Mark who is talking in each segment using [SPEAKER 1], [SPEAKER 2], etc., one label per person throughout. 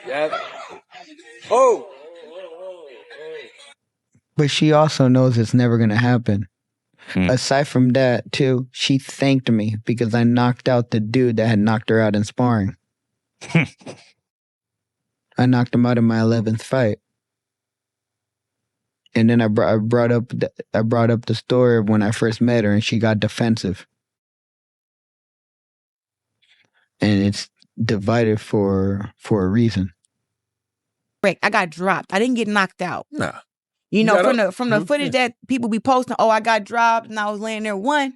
[SPEAKER 1] Yep. Oh.
[SPEAKER 2] But she also knows it's never going to happen. Aside from that, too, she thanked me because I knocked out the dude that had knocked her out in sparring. I knocked him out in my 11th fight. And then I brought up the story of when I first met her and she got defensive. And it's divided for a reason.
[SPEAKER 3] Correct. I got dropped. I didn't get knocked out.
[SPEAKER 4] Nah.
[SPEAKER 3] You know, from the footage that people be posting, oh, I got dropped and I was laying there. One,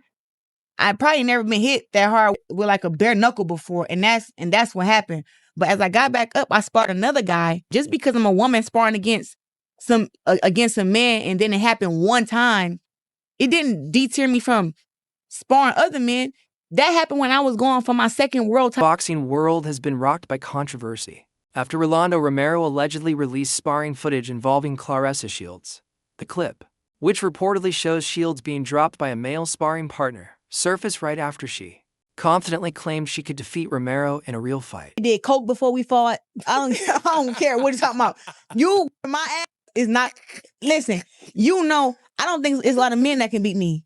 [SPEAKER 3] I probably never been hit that hard with like a bare knuckle before, and that's what happened. But as I got back up, I sparred another guy. Just because I'm a woman sparring against a man, and then it happened one time, it didn't deter me from sparring other men. That happened when I was going for my second world title.
[SPEAKER 5] Boxing world has been rocked by controversy after Rolando Romero allegedly released sparring footage involving Claressa Shields. The clip, which reportedly shows Shields being dropped by a male sparring partner, surfaced right after she confidently claimed she could defeat Romero in a real fight.
[SPEAKER 3] I did coke before we fought. I don't care what you're talking about. My ass is not. Listen, I don't think it's a lot of men that can beat me.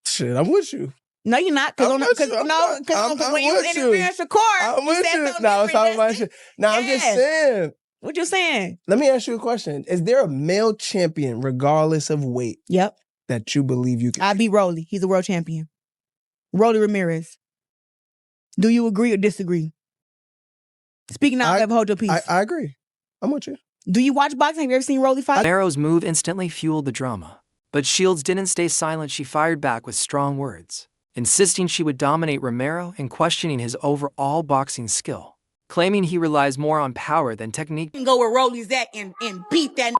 [SPEAKER 4] Shit, I'm with you.
[SPEAKER 3] No, you're not. Because when you was interviewing Shakur,
[SPEAKER 4] I'm with you. No, I'm talking about shit. Now, I'm just saying.
[SPEAKER 3] What you saying?
[SPEAKER 4] Let me ask you a question. Is there a male champion, regardless of weight,
[SPEAKER 3] yep,
[SPEAKER 4] that you believe you can?
[SPEAKER 3] I beat Rolly. He's a world champion. Rolly Ramirez. Do you agree or disagree? Speaking out, hold your peace.
[SPEAKER 4] I agree. I'm with you.
[SPEAKER 3] Do you watch boxing? Have you ever seen Rolly fight?
[SPEAKER 5] Romero's move instantly fueled the drama. But Shields didn't stay silent. She fired back with strong words, insisting she would dominate Romero and questioning his overall boxing skill, claiming he relies more on power than technique.
[SPEAKER 3] You can go where Rolly's at and beat that.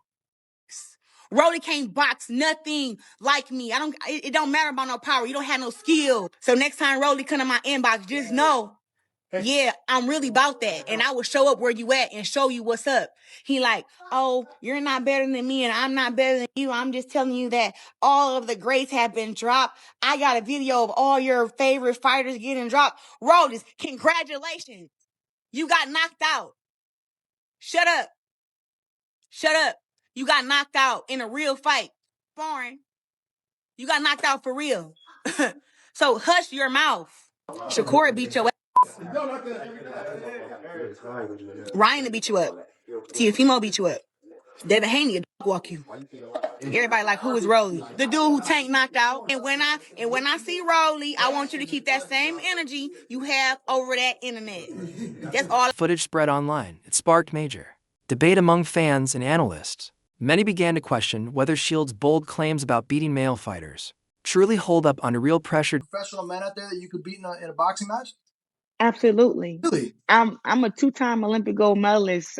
[SPEAKER 3] Rolly can't box nothing like me. It don't matter about no power. You don't have no skill. So next time Rolly come to my inbox, just know, yeah, I'm really about that. And I will show up where you at and show you what's up. He like, oh, you're not better than me and I'm not better than you. I'm just telling you that all of the greats have been dropped. I got a video of all your favorite fighters getting dropped. Rolly, congratulations. You got knocked out. Shut up. Shut up. You got knocked out in a real fight. Sparring. You got knocked out for real. So hush your mouth. Shakur beat your ass. Ryan to beat you up. Tiafimo beat you up. Devin Haney will walk you. Everybody like, who is Rolly? The dude who Tank knocked out. And when I see Rolly, I want you to keep that same energy you have over that internet. That's all.
[SPEAKER 5] Footage spread online. It sparked major debate among fans and analysts. Many began to question whether Shields' bold claims about beating male fighters truly hold up under real pressure.
[SPEAKER 6] Professional men out there that you could beat in a boxing match?
[SPEAKER 3] Absolutely.
[SPEAKER 6] Really?
[SPEAKER 3] I'm a 2-time Olympic gold medalist,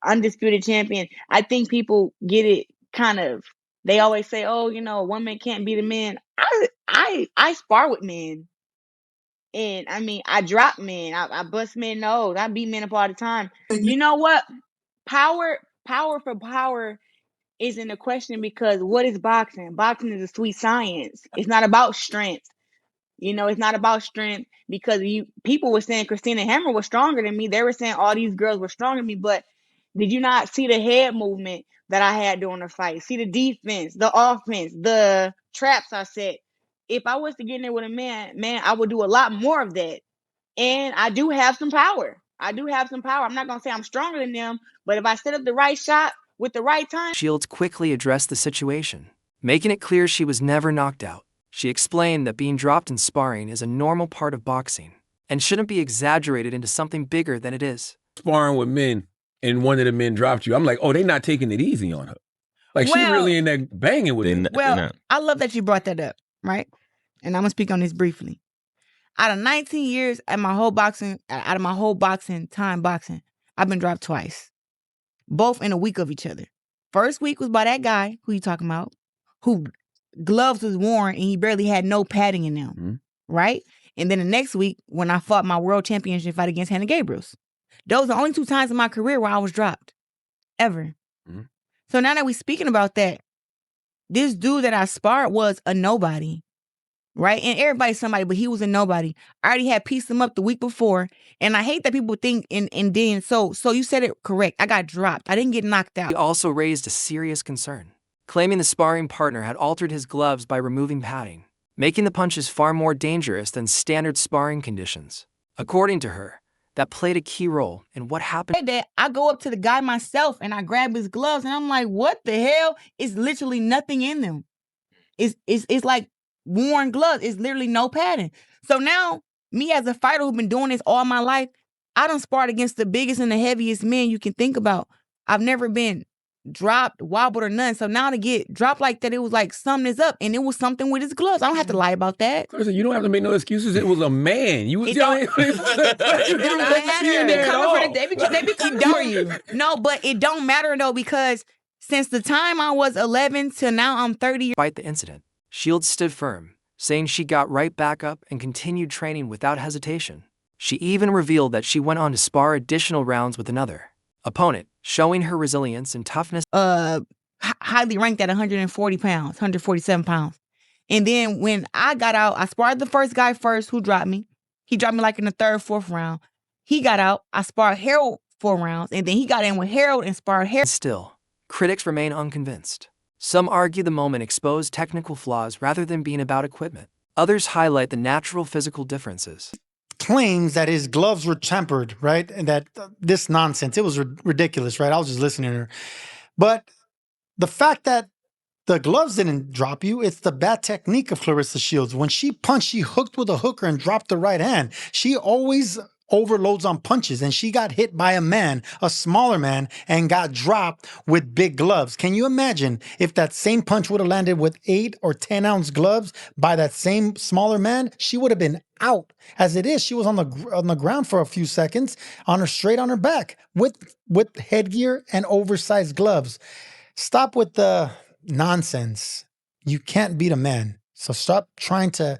[SPEAKER 3] undisputed champion. I think people get it kind of. They always say, "Oh, a woman can't beat a man." I spar with men, and I mean, I drop men. I bust men nose. I beat men up all the time. You know what? Power for power isn't a question because what is boxing? Boxing is a sweet science. It's not about strength. It's not about strength because people were saying Christina Hammer was stronger than me. They were saying all these girls were stronger than me, but did you not see the head movement that I had during the fight? See the defense, the offense, the traps I set. If I was to get in there with a man, I would do a lot more of that. And I do have some power. I'm not going to say I'm stronger than them, but if I set up the right shot with the right time.
[SPEAKER 5] Shields quickly addressed the situation, making it clear she was never knocked out. She explained that being dropped in sparring is a normal part of boxing and shouldn't be exaggerated into something bigger than it is.
[SPEAKER 7] Sparring with men and one of the men dropped you. I'm like, oh, they not taking it easy on her. Like, she really in there banging with him.
[SPEAKER 3] Well, I love that you brought that up, right? And I'm going to speak on this briefly. Out of 19 years out of my whole boxing time, I've been dropped twice. Both in a week of each other. First week was by that guy, who you talking about, who gloves was worn and he barely had no padding in them, right? And then the next week, when I fought my world championship fight against Hannah Gabriels. Those are the only 2 times in my career where I was dropped. Ever. So now that we're speaking about that, this dude that I sparred was a nobody, right? And everybody's somebody, but he was a nobody. I already had pieced him up the week before, and I hate that people think and then so you said it correct. I got dropped. I didn't get knocked out.
[SPEAKER 5] He also raised a serious concern, claiming the sparring partner had altered his gloves by removing padding, making the punches far more dangerous than standard sparring conditions. According to her, that played a key role in what happened.
[SPEAKER 3] That I go up to the guy myself and I grab his gloves and I'm like, what the hell? It's literally nothing in them. It's like worn gloves. It's literally no padding. So now, me as a fighter who's been doing this all my life, I done sparred against the biggest and the heaviest men you can think about. I've never been dropped, wobbled, or none. So now to get dropped like that, it was like something is up, and it was something with his gloves. I don't have to lie about that.
[SPEAKER 7] Claressa, you don't have to make no excuses. It was a man. You was telling
[SPEAKER 3] It don't matter. They be keep doubting you. No, but it don't matter though, because since the time I was 11 till now I'm 30.
[SPEAKER 5] Despite the incident, Shields stood firm, saying she got right back up and continued training without hesitation. She even revealed that she went on to spar additional rounds with another opponent, showing her resilience and toughness.
[SPEAKER 3] Highly ranked at 140 pounds, 147 pounds. And then when I got out, I sparred the first guy first who dropped me. He dropped me like in the third, fourth round. He got out. I sparred Harold 4 rounds, and then he got in with Harold and sparred Harold.
[SPEAKER 5] Still, critics remain unconvinced. Some argue the moment exposed technical flaws rather than being about equipment. Others highlight the natural physical differences.
[SPEAKER 8] Claims that his gloves were tempered, right? And that this nonsense, it was ridiculous, right? I was just listening to her. But the fact that the gloves didn't drop you, it's the bad technique of Claressa Shields. When she punched, she hooked with a hooker and dropped the right hand. She always overloads on punches, and she got hit by a man, a smaller man, and got dropped with big gloves. Can you imagine if that same punch would have landed with 8 or 10 ounce gloves by that same smaller man? She would have been out. As it is, she was on the ground for a few seconds, straight on her back with headgear and oversized gloves. Stop with the nonsense. You can't beat a man. So stop trying to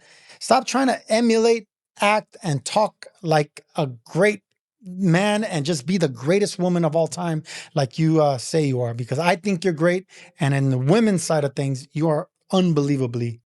[SPEAKER 8] emulate, act, and talk like a great man and just be the greatest woman of all time like you say you are, because I think you're great. And in the women's side of things, you are unbelievably